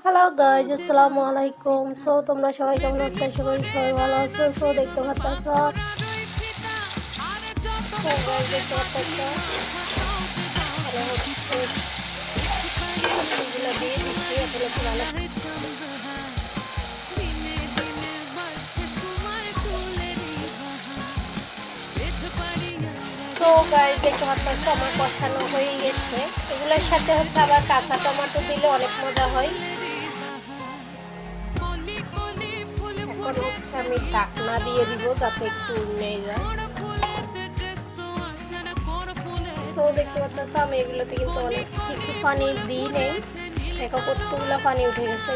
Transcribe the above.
Hello guys, আসসালামু আলাইকুম। So তোমরা সবাই কেমন আছো? আশা করি সবাই ভালো আছো। সো দেখতে পাচ্ছ, সো গাইজ দেখতে পাচ্ছ ভালো হচ্ছে, এগুলো দিয়ে দিচ্ছি এখন একটু ভালো। সো গাইজ দেখতে পাচ্ছ আমার কষানো হয়ে গেছে। এগুলোর সাথে হচ্ছে আবার কাঁচা টমেটো দিলে অনেক মজা হয়। এখন হচ্ছে আমি ঢাকনা দিয়ে দিব যাতে একটু নেই যায়। তো দেখতে পাচ্ছ আমি এগুলোতে কিন্তু অনেক কিছু পানি দিই নেই, দেখো কতগুলো পানি উঠে গেছে।